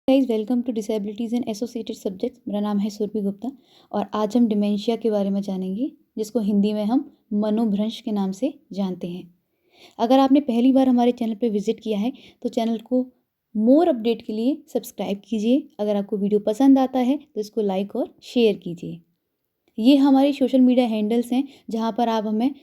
Guys, welcome to disabilities and associated subjects. मेरा नाम है सुरभि गुप्ता और आज हम डिमेंशिया के बारे में जानेंगे, जिसको हिंदी में हम मनोभ्रंश के नाम से जानते हैं। अगर आपने पहली बार हमारे चैनल पर विजिट किया है तो चैनल को मोर अपडेट के लिए सब्सक्राइब कीजिए। अगर आपको वीडियो पसंद आता है तो इसको लाइक और शेयर कीजिए। ये हमारे सोशल मीडिया हैंडल्स हैं जहाँ पर आप हमें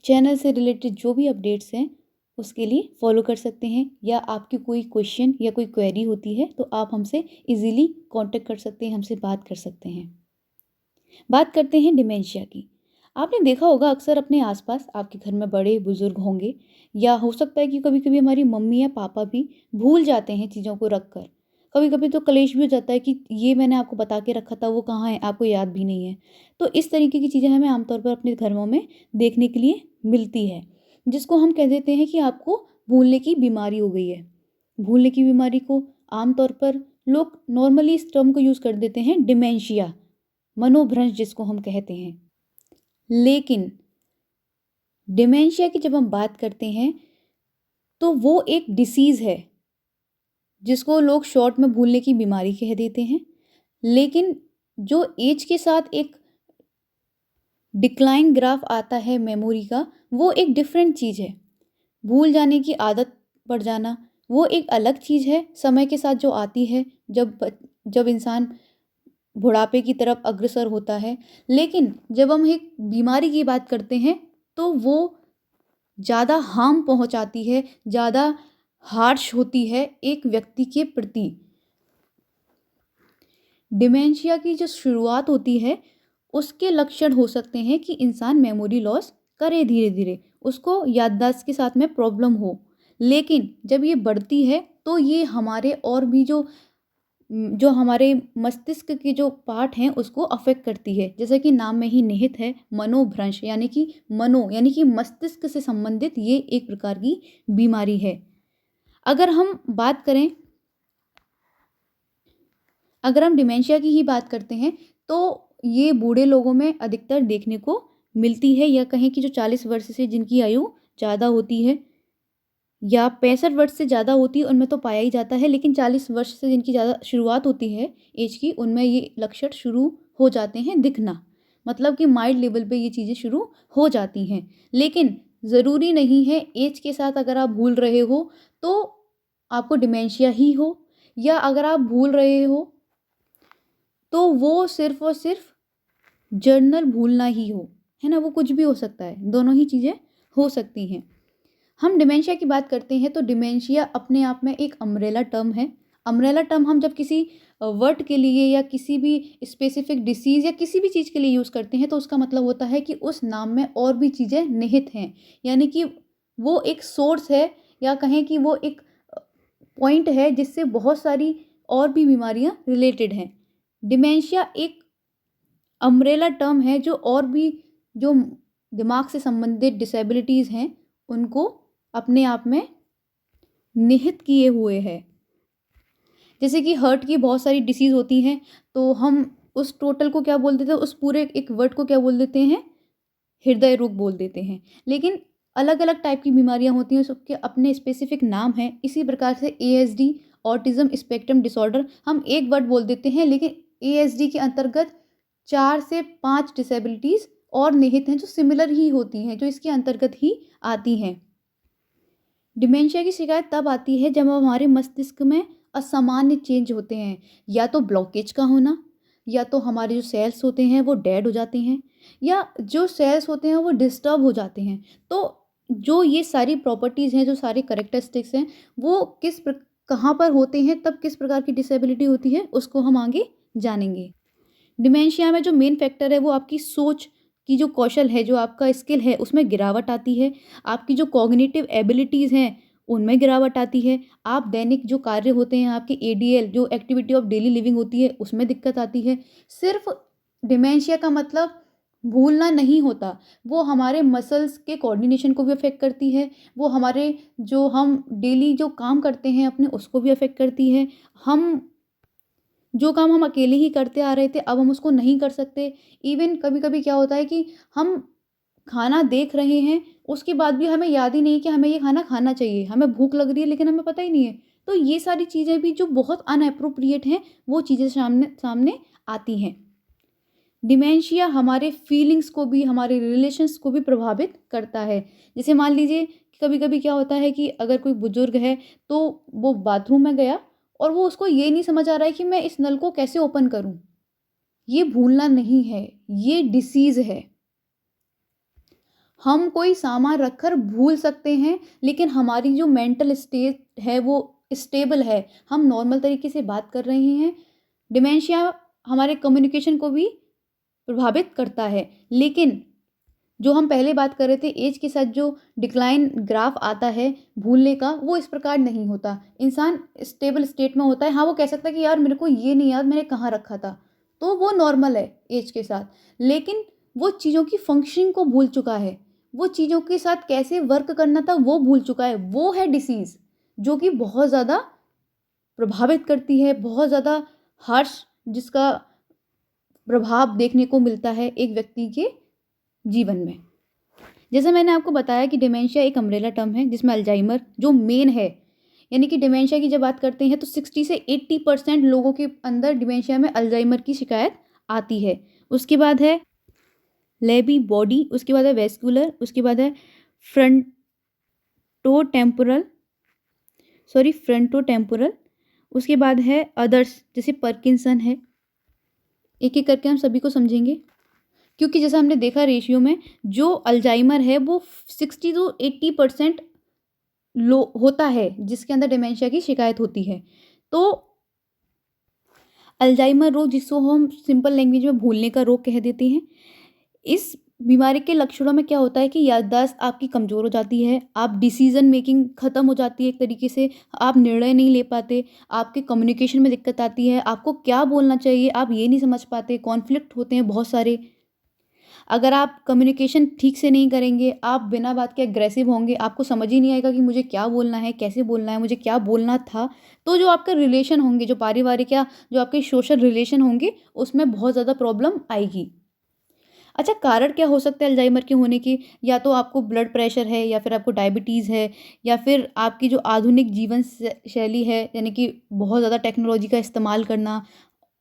चैनल से रिलेटेड जो भी अपडेट्स हैं उसके लिए फॉलो कर सकते हैं, या आपकी कोई क्वेश्चन या कोई क्वेरी होती है तो आप हमसे इजीली कांटेक्ट कर सकते हैं, हमसे बात कर सकते हैं। बात करते हैं डिमेंशिया की। आपने देखा होगा अक्सर अपने आसपास आपके घर में बड़े बुजुर्ग होंगे, या हो सकता है कि कभी कभी हमारी मम्मी या पापा भी भूल जाते हैं चीज़ों को रख कर। कभी कभी तो कलेश भी हो जाता है कि ये मैंने आपको बता के रखा था, वो कहाँ है, आपको याद भी नहीं है। तो इस तरीके की चीज़ें हमें आमतौर पर अपने घरों में देखने के लिए मिलती है, जिसको हम कह देते हैं कि आपको भूलने की बीमारी हो गई है। भूलने की बीमारी को आमतौर पर लोग नॉर्मली इस टर्म को यूज़ कर देते हैं डिमेंशिया, मनोभ्रंश जिसको हम कहते हैं। लेकिन डिमेंशिया की जब हम बात करते हैं तो वो एक डिसीज़ है जिसको लोग शॉर्ट में भूलने की बीमारी कह देते हैं। लेकिन जो एज के साथ एक डिक्लाइन ग्राफ आता है मेमोरी का, वो एक डिफरेंट चीज़ है। भूल जाने की आदत पड़ जाना वो एक अलग चीज़ है, समय के साथ जो आती है जब इंसान बुढ़ापे की तरफ अग्रसर होता है। लेकिन जब हम एक बीमारी की बात करते हैं तो वो ज़्यादा हार्म पहुंचाती है, ज़्यादा हार्श होती है एक व्यक्ति के प्रति। डिमेंशिया की जो शुरुआत होती है उसके लक्षण हो सकते हैं कि इंसान मेमोरी लॉस करे, धीरे धीरे उसको याददाश्त के साथ में प्रॉब्लम हो। लेकिन जब ये बढ़ती है तो ये हमारे और भी जो जो हमारे मस्तिष्क के जो पार्ट हैं उसको अफेक्ट करती है। जैसा कि नाम में ही निहित है, मनोभ्रंश यानी कि मस्तिष्क से संबंधित ये एक प्रकार की बीमारी है। अगर हम डिमेंशिया की ही बात करते हैं तो ये बूढ़े लोगों में अधिकतर देखने को मिलती है, या कहें कि जो 40 वर्ष से जिनकी आयु ज़्यादा होती है या 65 वर्ष से ज़्यादा होती है उनमें तो पाया ही जाता है। लेकिन 40 वर्ष से जिनकी ज़्यादा शुरुआत होती है एज की, उनमें ये लक्षण शुरू हो जाते हैं दिखना। मतलब कि माइल्ड लेवल पे ये चीज़ें शुरू हो जाती हैं। लेकिन ज़रूरी नहीं है एज के साथ अगर आप भूल रहे हो तो आपको डिमेंशिया ही हो, या अगर आप भूल रहे हो तो वो सिर्फ और सिर्फ जर्नल भूलना ही हो, है ना। वो कुछ भी हो सकता है, दोनों ही चीज़ें हो सकती हैं। हम डिमेंशिया की बात करते हैं तो डिमेंशिया अपने आप में एक अम्ब्रेला टर्म है। अम्ब्रेला टर्म हम जब किसी वर्ड के लिए या किसी भी स्पेसिफिक डिसीज़ या किसी भी चीज़ के लिए यूज़ करते हैं तो उसका मतलब होता है कि उस नाम में और भी चीज़ें निहित हैं, यानी कि वो एक सोर्स है, या कहें कि वो एक पॉइंट है जिससे बहुत सारी और भी बीमारियां रिलेटेड हैं। डिमेंशिया एक अम्ब्रेला टर्म है जो और भी जो दिमाग से संबंधित डिसेबिलिटीज़ हैं उनको अपने आप में निहित किए हुए है। जैसे कि हार्ट की बहुत सारी डिसीज़ होती हैं तो हम उस टोटल को क्या बोल देते हैं, उस पूरे एक वर्ड को क्या बोल देते हैं, हृदय रोग बोल देते हैं। लेकिन अलग अलग टाइप की बीमारियां होती हैं, सबके अपने स्पेसिफिक नाम हैं। इसी प्रकार से एएसडी, ऑटिज्म स्पेक्ट्रम डिसऑर्डर, हम एक वर्ड बोल देते हैं लेकिन एएसडी के अंतर्गत 4 से 5 डिसेबिलिटीज़ और निहित हैं जो सिमिलर ही होती हैं, जो इसके अंतर्गत ही आती हैं। डिमेंशिया की शिकायत तब आती है जब हमारे मस्तिष्क में असामान्य चेंज होते हैं, या तो ब्लॉकेज का होना, या तो हमारे जो सेल्स होते हैं वो डेड हो जाते हैं, या जो सेल्स होते हैं वो डिस्टर्ब हो जाते हैं। तो जो ये सारी प्रॉपर्टीज़ हैं, जो सारे करेक्टरिस्टिक्स हैं, वो कहाँ पर होते हैं, तब किस प्रकार की डिसेबिलिटी होती है, उसको हम आगे जानेंगे। डिमेंशिया में जो मेन फैक्टर है वो आपकी सोच की जो कौशल है, जो आपका स्किल है, उसमें गिरावट आती है। आपकी जो कॉग्निटिव एबिलिटीज़ हैं उनमें गिरावट आती है। आप दैनिक जो कार्य होते हैं, आपके एडीएल जो एक्टिविटी ऑफ डेली लिविंग होती है, उसमें दिक्कत आती है। सिर्फ डिमेंशिया का मतलब भूलना नहीं होता, वो हमारे मसल्स के कोऑर्डिनेशन को भी अफेक्ट करती है। वो हमारे जो हम डेली जो काम करते हैं अपने, उसको भी अफेक्ट करती है। हम जो काम हम अकेले ही करते आ रहे थे अब हम उसको नहीं कर सकते। इवन कभी कभी क्या होता है कि हम खाना देख रहे हैं, उसके बाद भी हमें याद ही नहीं कि हमें ये खाना खाना चाहिए। हमें भूख लग रही है लेकिन हमें पता ही नहीं है, तो ये सारी चीज़ें भी जो बहुत अनएप्रोप्रिएट हैं, वो चीज़ें सामने सामने आती हैं। डिमेंशिया हमारे फीलिंग्स को भी, हमारे रिलेशंस को भी प्रभावित करता है। जैसे मान लीजिए कभी-कभी क्या होता है कि अगर कोई बुजुर्ग है, तो वो बाथरूम में गया और वो उसको ये नहीं समझ आ रहा है कि मैं इस नल को कैसे ओपन करूँ? ये भूलना नहीं है, ये डिसीज़ है। हम कोई सामान रखकर भूल सकते हैं, लेकिन हमारी जो मेंटल स्टेट है वो स्टेबल है। हम नॉर्मल तरीके से बात कर रहे हैं। डिमेंशिया हमारे कम्युनिकेशन को भी प्रभावित करता है। लेकिन जो हम पहले बात कर रहे थे, ऐज के साथ जो डिक्लाइन ग्राफ आता है भूलने का, वो इस प्रकार नहीं होता। इंसान स्टेबल स्टेट में होता है। हाँ, वो कह सकता है कि यार मेरे को ये नहीं याद मैंने कहाँ रखा था, तो वो नॉर्मल है ऐज के साथ। लेकिन वो चीज़ों की फंक्शनिंग को भूल चुका है, वो चीज़ों के साथ कैसे वर्क करना था वो भूल चुका है। वो है डिसीज़, जो कि बहुत ज़्यादा प्रभावित करती है, बहुत ज़्यादा हार्श जिसका प्रभाव देखने को मिलता है एक व्यक्ति के जीवन में। जैसे मैंने आपको बताया कि डिमेंशिया एक अम्ब्रेला टर्म है, जिसमें अल्जाइमर जो मेन है, यानी कि डिमेंशिया की जब बात करते हैं तो 60 से 80% लोगों के अंदर डिमेंशिया में अल्जाइमर की शिकायत आती है। उसके बाद है लेबी बॉडी, उसके बाद है वेस्कुलर, उसके बाद है फ्रंटोटेम्पोरल फ्रंटोटेम्पोरल, उसके बाद है अदर्स जैसे पार्किंसन है। एक-एक करके हम सभी को समझेंगे, क्योंकि जैसा हमने देखा रेशियो में जो अल्जाइमर है वो 60 टू 80% लो होता है, जिसके अंदर डिमेंशिया की शिकायत होती है। तो अल्जाइमर रोग, जिसको हम सिंपल लैंग्वेज में भूलने का रोग कह देते हैं, इस बीमारी के लक्षणों में क्या होता है कि याददाश्त आपकी कमज़ोर हो जाती है, आप डिसीज़न मेकिंग ख़त्म हो जाती है एक तरीके से, आप निर्णय नहीं ले पाते, आपके कम्युनिकेशन में दिक्कत आती है, आपको क्या बोलना चाहिए आप ये नहीं समझ पाते, कॉन्फ्लिक्ट होते हैं बहुत सारे। अगर आप कम्युनिकेशन ठीक से नहीं करेंगे, आप बिना बात के अग्रेसिव होंगे, आपको समझ ही नहीं आएगा कि मुझे क्या बोलना है, कैसे बोलना है, मुझे क्या बोलना था। तो जो आपके रिलेशन होंगे, जो पारिवारिक या जो आपके सोशल रिलेशन होंगे, उसमें बहुत ज़्यादा प्रॉब्लम आएगी। अच्छा, कारण क्या हो सकता है अल्जाइमर के होने के? या तो आपको ब्लड प्रेशर है, या फिर आपको डायबिटीज़ है, या फिर आपकी जो आधुनिक जीवन शैली है, यानी कि बहुत ज़्यादा टेक्नोलॉजी का इस्तेमाल करना,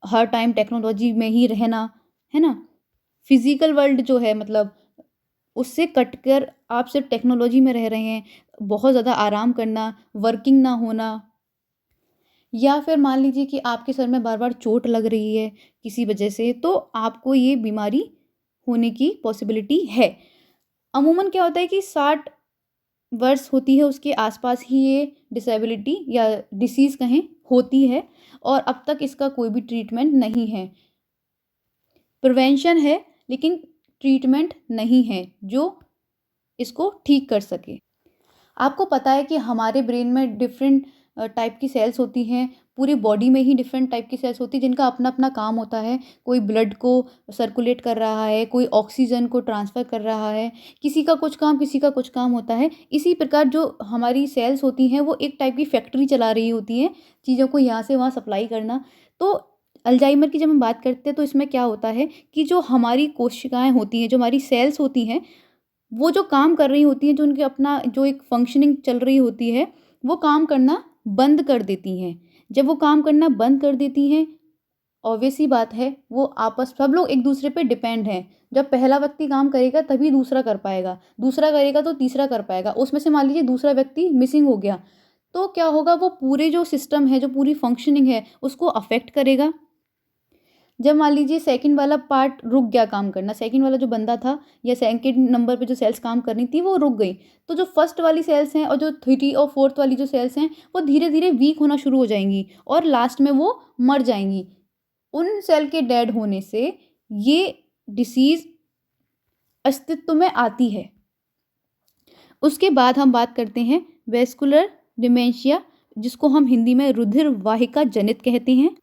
हर टाइम टेक्नोलॉजी में ही रहना, है ना? फिज़िकल वर्ल्ड जो है, मतलब उससे कटकर आप सिर्फ़ टेक्नोलॉजी में रह रहे हैं, बहुत ज़्यादा आराम करना, वर्किंग ना होना, या फिर मान लीजिए कि आपके सर में बार-बार चोट लग रही है किसी वजह से, तो आपको ये बीमारी होने की पॉसिबिलिटी है। अमूमन क्या होता है कि 60 वर्ष होती है उसके आसपास ही ये डिसेबिलिटी या डिसीज़ कहें होती है, और अब तक इसका कोई भी ट्रीटमेंट नहीं है। प्रिवेंशन है, लेकिन ट्रीटमेंट नहीं है जो इसको ठीक कर सके। आपको पता है कि हमारे ब्रेन में डिफरेंट टाइप की सेल्स होती हैं, पूरी बॉडी में ही डिफरेंट टाइप की सेल्स होती हैं जिनका अपना-अपना काम होता है। कोई ब्लड को सर्कुलेट कर रहा है, कोई ऑक्सीजन को ट्रांसफ़र कर रहा है, किसी का कुछ काम, किसी का कुछ काम होता है। इसी प्रकार जो हमारी सेल्स होती हैं, वो एक टाइप की फैक्ट्री चला रही होती हैं, चीज़ों को यहाँ से वहाँ सप्लाई करना। तो अल्जाइमर की जब हम बात करते हैं, तो इसमें क्या होता है कि जो हमारी कोशिकाएँ होती हैं, जो हमारी सेल्स होती हैं, वो जो काम कर रही होती हैं, जो उनकी अपना जो एक फंक्शनिंग चल रही होती है, वो काम करना बंद कर देती हैं। जब वो काम करना बंद कर देती हैं, ऑब्वियस सी बात है, वो आपस सब लोग एक-दूसरे पे डिपेंड हैं। जब पहला व्यक्ति काम करेगा तभी दूसरा कर पाएगा, दूसरा करेगा तो तीसरा कर पाएगा। उसमें से मान लीजिए दूसरा व्यक्ति मिसिंग हो गया, तो क्या होगा, वो पूरे जो सिस्टम है, जो पूरी फंक्शनिंग है, उसको अफ़ेक्ट करेगा। जब मान लीजिए सेकंड वाला पार्ट रुक गया काम करना, सेकंड वाला जो बंदा था या सेकंड नंबर पे जो सेल्स काम करनी थी वो रुक गई, तो जो फर्स्ट वाली सेल्स हैं और जो थर्ड और फोर्थ वाली जो सेल्स हैं वो धीरे धीरे वीक होना शुरू हो जाएंगी और लास्ट में वो मर जाएंगी। उन सेल के डेड होने से ये डिसीज अस्तित्व में आती है। उसके बाद हम बात करते हैं वेस्कुलर डिमेंशिया, जिसको हम हिंदी में रुधिर वाहिका जनित कहते हैं।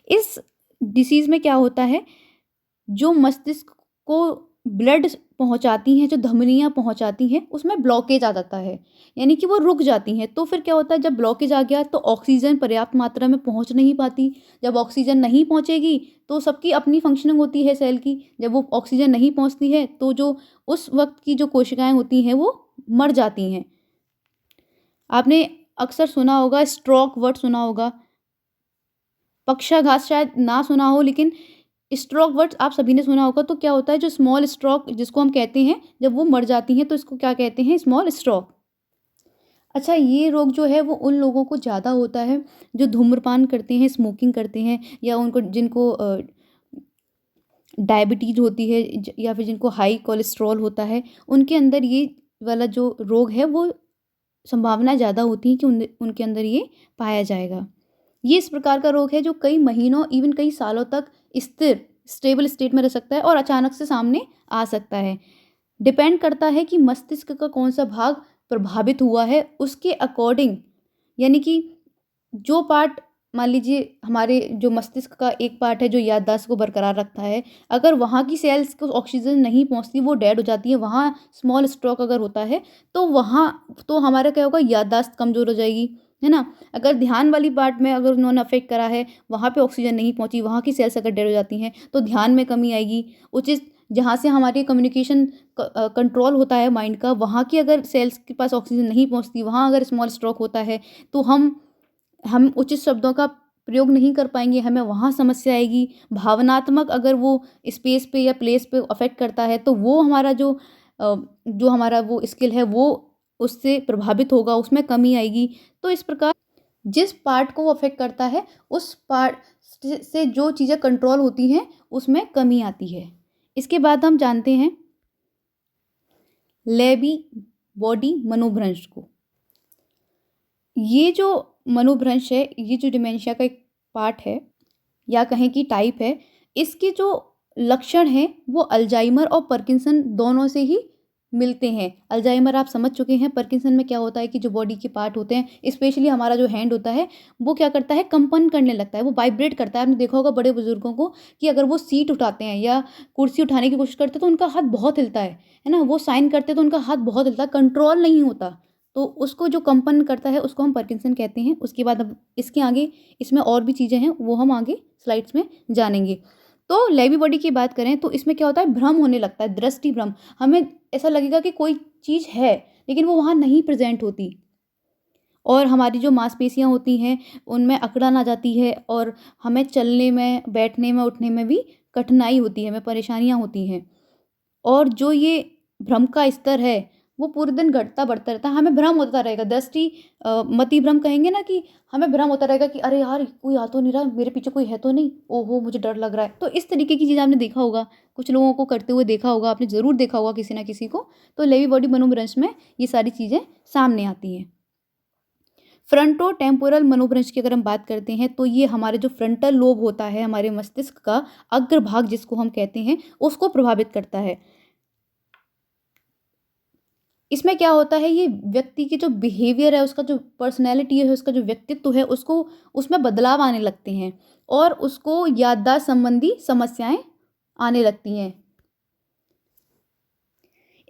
इस डिसीज़ में क्या होता है, जो मस्तिष्क को ब्लड पहुंचाती हैं, जो धमनियां पहुंचाती हैं, उसमें ब्लॉकेज आ जाता है, यानी कि वो रुक जाती हैं। तो फिर क्या होता है, जब ब्लॉकेज आ गया तो ऑक्सीजन पर्याप्त मात्रा में पहुंच नहीं पाती। जब ऑक्सीजन नहीं पहुंचेगी तो सबकी अपनी फंक्शनिंग होती है सेल की, जब वो ऑक्सीजन नहीं पहुंचती है तो जो उस वक्त की जो कोशिकाएं होती हैं वो मर जाती हैं। आपने अक्सर सुना होगा, स्ट्रोक वर्ड सुना होगा। पक्षाघात शायद ना सुना हो, लेकिन स्ट्रोक वर्ड्स आप सभी ने सुना होगा। तो क्या होता है, जो स्मॉल स्ट्रोक जिसको हम कहते हैं, जब वो मर जाती हैं तो इसको क्या कहते हैं, स्मॉल स्ट्रोक। अच्छा, ये रोग जो है वो उन लोगों को ज़्यादा होता है जो धूम्रपान करते हैं, स्मोकिंग करते हैं, या उनको जिनको डायबिटीज़ होती है, या फिर जिनको हाई कोलेस्ट्रॉल होता है, उनके अंदर ये वाला जो रोग है वो संभावना ज़्यादा होती है कि उनके अंदर ये पाया जाएगा। ये इस प्रकार का रोग है जो कई महीनों, इवन कई सालों तक स्टेबल स्टेट में रह सकता है और अचानक से सामने आ सकता है। डिपेंड करता है कि मस्तिष्क का कौन-सा भाग प्रभावित हुआ है, उसके अकॉर्डिंग, यानी कि जो पार्ट, मान लीजिए हमारे जो मस्तिष्क का एक पार्ट है जो याददाश्त को बरकरार रखता है, अगर वहाँ की सेल्स को ऑक्सीजन नहीं पहुँचती, वो डेड हो जाती है, वहाँ स्मॉल स्ट्रोक अगर होता है, तो वहाँ तो हमारा क्या होगा, याददाश्त कमज़ोर हो जाएगी, है ना? अगर ध्यान वाली पार्ट में अगर उन्होंने अफ़ेक्ट करा है, वहाँ पे ऑक्सीजन नहीं पहुँची, वहाँ की सेल्स अगर डेड हो जाती हैं, तो ध्यान में कमी आएगी। उचित जहाँ से हमारी कम्युनिकेशन कंट्रोल होता है माइंड का, वहाँ की अगर सेल्स के पास ऑक्सीजन नहीं पहुँचती, वहाँ अगर स्मॉल स्ट्रोक होता है, तो हम उचित शब्दों का प्रयोग नहीं कर पाएँगे, हमें वहाँ समस्या आएगी। भावनात्मक अगर वो स्पेस पे या प्लेस पे अफ़ेक्ट करता है, तो वो हमारा जो हमारा वो स्किल है, वो उससे प्रभावित होगा, उसमें कमी आएगी। तो इस प्रकार जिस पार्ट को वो अफ़ेक्ट करता है, उस पार्ट से जो चीज़ें कंट्रोल होती हैं, उसमें कमी आती है। इसके बाद हम जानते हैं लेबी बॉडी मनोभ्रंश को। ये जो मनोभ्रंश है, ये जो डिमेंशिया का एक पार्ट है, या कहें कि टाइप है, इसके जो लक्षण हैं वो अल्जाइमर और पार्किंसन दोनों से ही मिलते हैं। अल्जाइमर आप समझ चुके हैं। पार्किंसन में क्या होता है कि जो बॉडी के पार्ट होते हैं, स्पेशली हमारा जो हैंड होता है, वो क्या करता है, कंपन करने लगता है, वो वाइब्रेट करता है। आपने देखा होगा बड़े बुजुर्गों को कि अगर वो सीट उठाते हैं या कुर्सी उठाने की कोशिश करते हैं तो उनका हाथ बहुत हिलता है ना? वो साइन करते हैं तो उनका हाथ बहुत हिलता है, कंट्रोल नहीं होता। तो उसको जो कंपन करता है उसको हम पार्किंसन कहते हैं। उसके बाद अब इसके आगे इसमें और भी चीज़ें हैं, वो हम आगे स्लाइड्स में जानेंगे। तो लेवी बॉडी की बात करें तो इसमें क्या होता है, भ्रम होने लगता है, दृष्टि भ्रम। हमें ऐसा लगेगा कि कोई चीज़ है, लेकिन वो वहाँ नहीं प्रेज़ेंट होती, और हमारी जो मांसपेशियाँ होती हैं उनमें अकड़न आ जाती है, और हमें चलने में, बैठने में, उठने में भी कठिनाई होती है, हमें परेशानियाँ होती हैं। और जो ये भ्रम का स्तर है, वो पूरे दिन घटता बढ़ता रहता है। हमें भ्रम होता रहेगा, मति भ्रम कहेंगे ना, कि हमें भ्रम होता रहेगा कि अरे यार! कोई आ तो नहीं रहा, मेरे पीछे कोई है तो नहीं? ओहो! मुझे डर लग रहा है। तो इस तरीके की चीज़ें आपने देखा होगा, कुछ लोगों को करते हुए देखा होगा, आपने ज़रूर देखा होगा किसी न किसी को। तो लेवी बॉडी मनोभ्रंश में ये सारी चीज़ें सामने आती हैं। फ्रंटो टेम्पोरल मनोभ्रंश की अगर हम बात करते हैं, तो ये हमारे जो फ्रंटल लोब होता है, हमारे मस्तिष्क का अग्रभाग जिसको हम कहते हैं, उसको प्रभावित करता है। इसमें क्या होता है, ये व्यक्ति की जो बिहेवियर है, उसका जो पर्सनैलिटी है, उसका जो व्यक्तित्व है, उसको उसमें बदलाव आने लगते हैं, और उसको याददाश्त संबंधी समस्याएँ आने लगती हैं।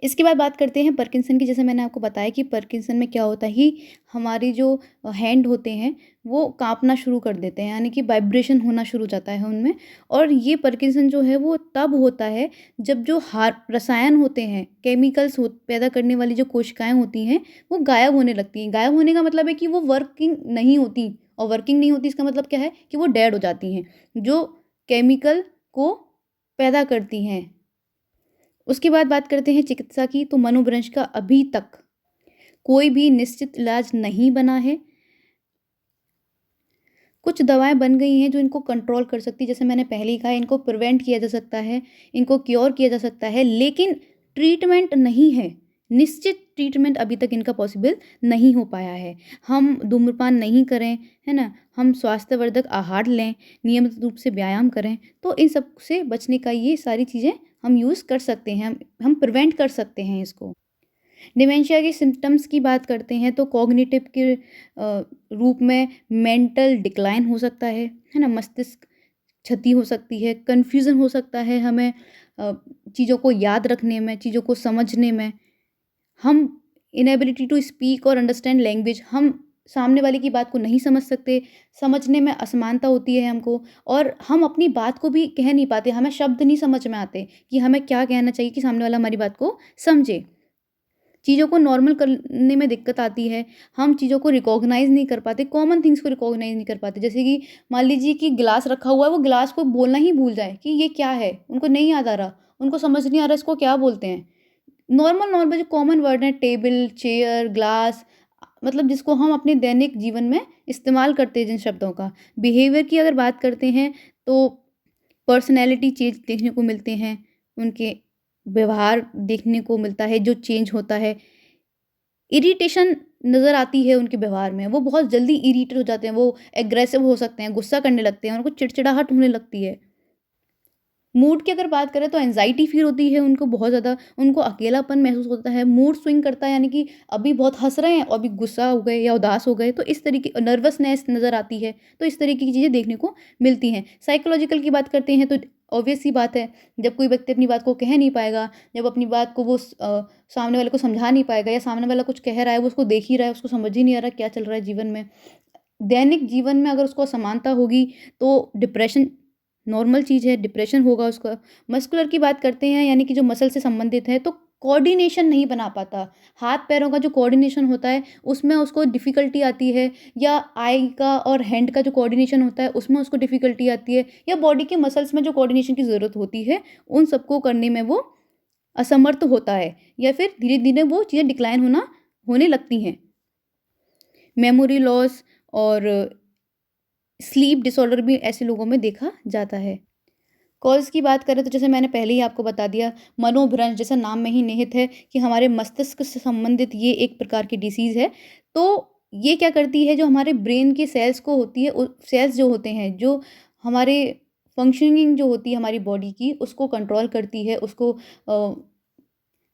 इसके बाद बात करते हैं पार्किंसन की। जैसे मैंने आपको बताया कि पार्किंसन में क्या होता है कि हमारी जो हैंड होते हैं वो काँपना शुरू कर देते हैं, यानी कि वाइब्रेशन होना शुरू हो जाता है उनमें। और ये पार्किंसन जो है वो तब होता है जब जो रसायन होते हैं, केमिकल्स पैदा करने वाली जो कोशिकाएं होती हैं, वो गायब होने लगती हैं। गायब होने का मतलब है कि वो वर्किंग नहीं होती, और वर्किंग नहीं होती इसका मतलब क्या है कि वो डेड हो जाती हैं, जो केमिकल को पैदा करती हैं। उसके बाद बात करते हैं चिकित्सा की। तो मनोभ्रंश का अभी तक कोई भी निश्चित इलाज नहीं बना है। कुछ दवाएँ बन गई हैं जो इनको कंट्रोल कर सकती हैं, जैसे मैंने पहले ही कहा, इनको प्रिवेंट किया जा सकता है, इनको क्योर किया जा सकता है, लेकिन ट्रीटमेंट नहीं है। निश्चित ट्रीटमेंट अभी तक इनका पॉसिबल नहीं हो पाया है। हम धूम्रपान नहीं करें, है ना? हम स्वास्थ्यवर्धक आहार लें, नियमित रूप से व्यायाम करें, तो इन सब से बचने का ये सारी चीज़ें हम यूज़ कर सकते हैं, हम प्रिवेंट कर सकते हैं इसको। डिमेंशिया के सिम्पटम्स की बात करते हैं तो कॉग्निटिव के रूप में मेंटल डिक्लाइन हो सकता है ना? मस्तिष्क क्षति हो सकती है, कन्फ्यूज़न हो सकता है हमें चीज़ों को याद रखने में, चीज़ों को समझने में। हम इनेबिलिटी टू स्पीक और अंडरस्टैंड लैंग्वेज, हम सामने वाले की बात को नहीं समझ सकते, समझने में असमानता होती है हमको, और हम अपनी बात को भी कह नहीं पाते, हमें शब्द नहीं समझ में आते कि हमें क्या कहना चाहिए कि सामने वाला हमारी बात को समझे। चीज़ों को नॉर्मल करने में दिक्कत आती है, हम चीज़ों को रिकॉग्नाइज़ नहीं कर पाते, कॉमन थिंग्स को रिकॉग्नाइज़ नहीं कर पाते। जैसे कि मान लीजिए कि ग्लास रखा हुआ है, वो ग्लास को बोलना ही भूल जाएँ कि ये क्या है? उनको नहीं याद आ रहा, उनको समझ नहीं आ रहा इसको क्या बोलते हैं। नॉर्मल नॉर्मल जो कॉमन वर्ड हैं टेबल, चेयर, ग्लास, मतलब जिसको हम अपने दैनिक जीवन में इस्तेमाल करते हैं जिन शब्दों का। बिहेवियर की अगर बात करते हैं तो पर्सनैलिटी चेंज देखने को मिलते हैं, उनके व्यवहार देखने को मिलता है जो चेंज होता है। इरिटेशन नज़र आती है उनके व्यवहार में, वो बहुत जल्दी इरिटेट हो जाते हैं, वो एग्रेसिव हो सकते हैं, गुस्सा करने लगते हैं, उनको चिड़चिड़ाहट होने लगती है। मूड की अगर बात करें तो एंग्ज़ायटी फ़ील होती है उनको बहुत ज़्यादा, उनको अकेलापन महसूस होता है, मूड स्विंग करता है, यानी कि अभी बहुत हँस रहे हैं और अभी गुस्सा हो गए या उदास हो गए, तो इस तरीके नर्वसनेस नज़र आती है, तो इस तरीके की चीज़ें देखने को मिलती हैं। साइकोलॉजिकल की बात करते हैं तो ऑब्वियस सी बात है, जब कोई व्यक्ति अपनी बात को कह नहीं पाएगा, जब अपनी बात को वो सामने वाले को समझा नहीं पाएगा या सामने वाला कुछ कह रहा है, वो उसको देख ही रहा है, उसको समझ ही नहीं आ रहा क्या चल रहा है जीवन में। दैनिक जीवन में अगर उसको असमानता होगी तो डिप्रेशन नॉर्मल चीज़ है, डिप्रेशन होगा उसका। मस्कुलर की बात करते हैं यानी कि जो मसल से संबंधित है, तो कोऑर्डिनेशन नहीं बना पाता। हाथ-पैरों का जो कोऑर्डिनेशन होता है, उसमें उसको डिफ़िकल्टी आती है, या आई का और हैंड का जो कोऑर्डिनेशन होता है, उसमें उसको डिफ़िकल्टी आती है, या बॉडी के मसल्स में जो कोऑर्डिनेशन की ज़रूरत होती है, उन सबको करने में वो असमर्थ होता है, या फिर धीरे-धीरे वो चीज़ें डिक्लाइन होने लगती हैं। मेमोरी लॉस और स्लीप डिसऑर्डर भी ऐसे लोगों में देखा जाता है। कॉज़ की बात करें तो जैसे मैंने पहले ही आपको बता दिया, मनोभ्रंश जैसा नाम में ही निहित है कि हमारे मस्तिष्क से संबंधित ये एक प्रकार की डिसीज़ है। तो ये क्या करती है, जो हमारे ब्रेन के सेल्स को होती है, सेल्स जो होते हैं, जो हमारे फंक्शनिंग जो होती है हमारी बॉडी की, उसको कंट्रोल करती है, उसको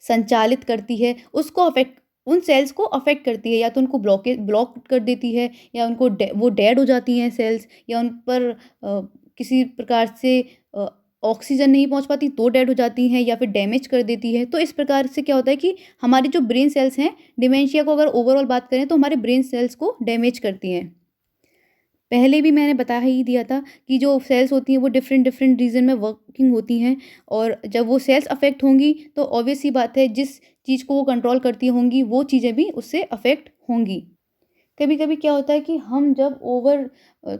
संचालित करती है, उसको अफ़ेक्ट उन सेल्स को अफ़ेक्ट करती है, या तो उनको ब्लॉक कर देती है, या उनको वो डेड हो जाती हैं सेल्स, या उन पर किसी प्रकार से अ, ऑक्सीजन नहीं पहुँच पाती तो डेड हो जाती हैं, या फिर डैमेज कर देती है। तो इस प्रकार से क्या होता है कि हमारी जो ब्रेन सेल्स हैं, डिमेंशिया को अगर ओवरऑल बात करें तो हमारे ब्रेन सेल्स को डैमेज करती हैं। पहले भी मैंने बता ही दिया था कि जो सेल्स होती हैं वो डिफरेंट डिफरेंट रीज़न में वर्किंग होती हैं, और जब वो सेल्स अफ़ेक्ट होंगी तो ऑब्वियस सी बात है, जिस चीज़ को वो कंट्रोल करती होंगी वो चीज़ें भी उससे अफ़ेक्ट होंगी। कभी-कभी क्या होता है कि हम जब ओवर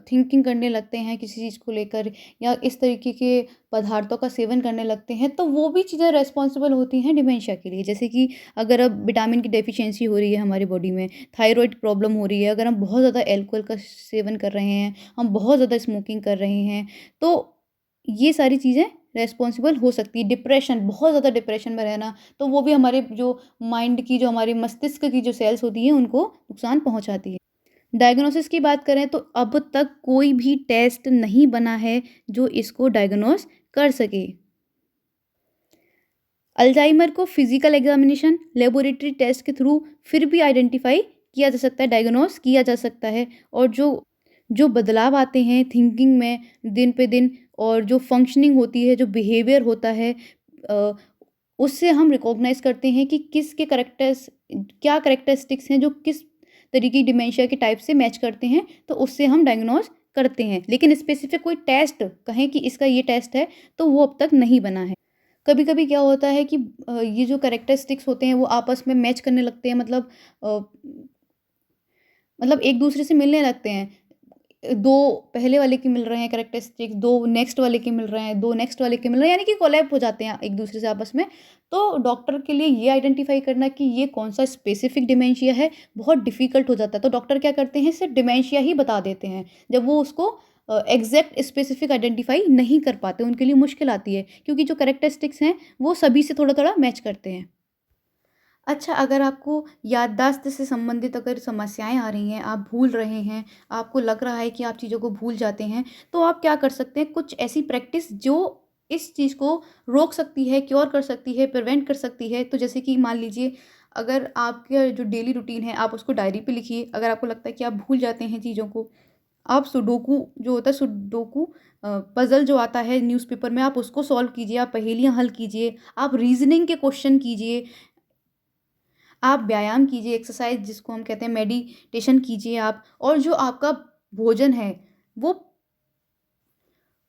थिंकिंग करने लगते हैं किसी चीज़ को लेकर, या इस तरीके के पदार्थों का सेवन करने लगते हैं, तो वो भी चीज़ें रिस्पॉन्सिबल होती हैं डिमेंशिया के लिए। जैसे कि अगर अब विटामिन की डेफ़िशिएंसी हो रही है हमारी बॉडी में, थायरॉइड प्रॉब्लम हो रही है, अगर हम बहुत ज़्यादा अल्कोहल का सेवन कर रहे हैं, हम बहुत ज़्यादा स्मोकिंग कर रहे हैं, तो ये सारी चीज़ें रिस्पॉन्सिबल हो सकती है। डिप्रेशन, बहुत ज़्यादा डिप्रेशन में रहना, तो वो भी हमारे जो माइंड की, जो हमारे मस्तिष्क की जो सेल्स होती हैं, उनको नुकसान पहुँचाती है। डायग्नोसिस की बात करें तो अब तक कोई भी टेस्ट नहीं बना है जो इसको डायग्नोस कर सके। अल्जाइमर को फिजिकल एग्जामिनेशन, लेबोरेटरी टेस्ट के थ्रू फिर भी आइडेंटिफाई किया जा सकता है, डायग्नोस किया जा सकता है, और जो जो बदलाव आते हैं थिंकिंग में दिन पे दिन, और जो फंक्शनिंग होती है, जो बिहेवियर होता है, अ, उससे हम रिकॉग्नाइज़ करते हैं कि किसके कैरेक्टर्स क्या कैरेक्टरिस्टिक्स हैं जो किस तरीके की डिमेंशिया के टाइप से मैच करते हैं, तो उससे हम डायग्नोज़ करते हैं। लेकिन स्पेसिफ़िक कोई टेस्ट कहें कि इसका ये टेस्ट है, तो वो अब तक नहीं बना है। कभी-कभी क्या होता है कि ये जो कैरेक्टरिस्टिक्स होते हैं वो आपस में मैच करने लगते हैं, अ, मतलब एक-दूसरे से मिलने लगते हैं। 2 पहले वाले के मिल रहे हैं कैरेक्टरिस्टिक्स, 2 नेक्स्ट वाले के मिल रहे हैं, 2 नेक्स्ट वाले के मिल रहे हैं, यानी कि कोलैब हो जाते हैं एक-दूसरे से आपस में। तो डॉक्टर के लिए ये आइडेंटिफ़ाई करना कि ये कौन-सा स्पेसिफ़िक डिमेंशिया है, बहुत डिफ़िकल्ट हो जाता है। तो डॉक्टर क्या करते हैं, सिर्फ़ डिमेंशिया ही बता देते हैं। जब वो उसको एग्ज़ैक्ट स्पेसिफ़िक आइडेंटिफ़ाई नहीं कर पाते, उनके लिए मुश्किल आती है, क्योंकि जो कैरेक्टरिस्टिक्स हैं, वो सभी से थोड़ा-थोड़ा मैच करते हैं। अच्छा, अगर आपको याददाश्त से संबंधित अगर समस्याएँ आ रही हैं, आप भूल रहे हैं, आपको लग रहा है कि आप चीज़ों को भूल जाते हैं, तो आप क्या कर सकते हैं, कुछ ऐसी प्रैक्टिस जो इस चीज़ को रोक सकती है, क्योर कर सकती है, प्रिवेंट कर सकती है। तो जैसे कि मान लीजिए, अगर आपका जो डेली रूटीन है, आप उसको डायरी पे लिखिए। अगर आपको लगता है कि आप भूल जाते हैं चीज़ों को, आप सुडोकू जो होता है, सुडोकू पज़ल जो आता है न्यूज़पेपर में, आप उसको सॉल्व कीजिए, आप पहेलियाँ हल कीजिए, आप रीज़निंग के क्वेश्चन कीजिए, आप व्यायाम कीजिए, एक्सरसाइज़ जिसको हम कहते हैं मेडिटेशन कीजिए आप, और जो आपका भोजन है, वो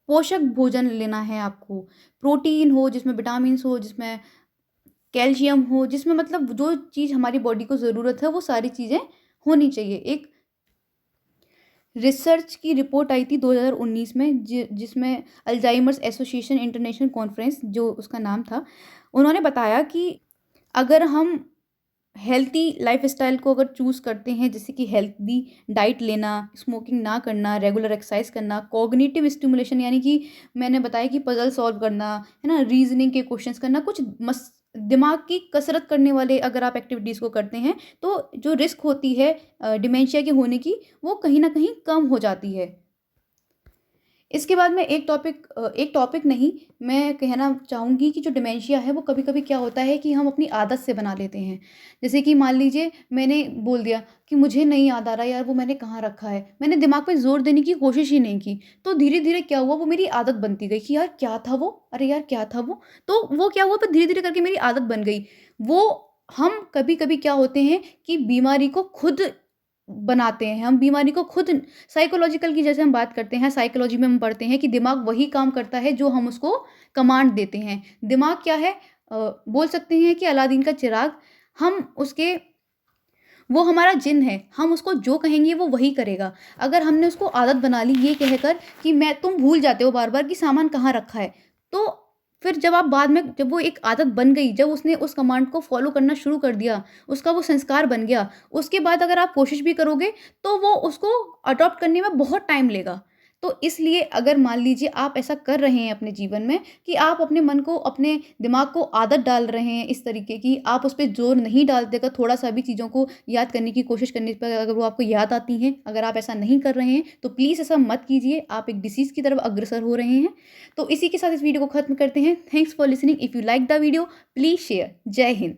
पोषक भोजन लेना है आपको। प्रोटीन हो, जिसमें विटामिन्स हो, जिसमें कैल्शियम हो, जिसमें मतलब जो चीज़ हमारी बॉडी को ज़रूरत है वो सारी चीज़ें होनी चाहिए। एक रिसर्च की रिपोर्ट आई थी 2019 में जिसमें अल्जाइमर्स एसोसिएशन इंटरनेशनल कॉन्फ्रेंस जो उसका नाम था, उन्होंने बताया कि अगर हम हेल्थी लाइफ़स्टाइल को अगर चूज़ करते हैं, जैसे कि हेल्दी डाइट लेना, स्मोकिंग ना करना, रेगुलर एक्सरसाइज करना, कॉग्निटिव स्टिमुलेशन यानी कि मैंने बताया कि पज़ल सॉल्व करना, है ना? रीज़निंग के क्वेश्चंस करना, कुछ दिमाग की कसरत करने वाले अगर आप एक्टिविटीज़ को करते हैं, तो जो रिस्क होती है डिमेंशिया के होने की, वो कहीं न कहीं कम हो जाती है। इसके बाद मैं एक टॉपिक नहीं, मैं कहना चाहूँगी कि जो डिमेंशिया है वो कभी-कभी क्या होता है कि हम अपनी आदत से बना लेते हैं। जैसे कि मान लीजिए मैंने बोल दिया कि मुझे नहीं याद आ रहा यार वो मैंने कहाँ रखा है। मैंने दिमाग पे ज़ोर देने की कोशिश ही नहीं की। तो धीरे-धीरे क्या हुआ, वो मेरी आदत बनती गई कि यार क्या था वो? अरे यार क्या था वो? तो वो क्या हुआ, फिर धीरे-धीरे करके मेरी आदत बन गई। वो हम कभी-कभी क्या होते हैं कि बीमारी को खुद बनाते हैं। हम बीमारी को खुद साइकोलॉजिकल की जैसे हम बात करते हैं, साइकोलॉजी में हम पढ़ते हैं कि दिमाग वही काम करता है जो हम उसको कमांड देते हैं। दिमाग क्या है, बोल सकते हैं कि अलादीन का चिराग, हम उसके वो हमारा जिन है, हम उसको जो कहेंगे वो वही करेगा। अगर हमने उसको आदत बना ली ये कहकर कि मैं तुम भूल जाते हो बार-बार कि सामान कहाँ रखा है, तो फिर जब आप बाद में जब वो एक आदत बन गई, जब उसने उस कमांड को फ़ॉलो करना शुरू कर दिया, उसका वो संस्कार बन गया, उसके बाद अगर आप कोशिश भी करोगे, तो वो उसको अडॉप्ट करने में बहुत टाइम लेगा। तो इसलिए अगर मान लीजिए आप ऐसा कर रहे हैं अपने जीवन में कि आप अपने मन को, अपने दिमाग को आदत डाल रहे हैं इस तरीके की, आप उस पे ज़ोर नहीं डालते, अगर थोड़ा-सा भी चीज़ों को याद करने की कोशिश करने पर अगर वो आपको याद आती हैं, अगर आप ऐसा नहीं कर रहे हैं, तो प्लीज़ ऐसा मत कीजिए, आप एक डिसीज़ की तरफ अग्रसर हो रहे हैं। तो इसी के साथ इस वीडियो को खत्म करते हैं। Thanks for listening. If you like the video, please share. जय हिंद।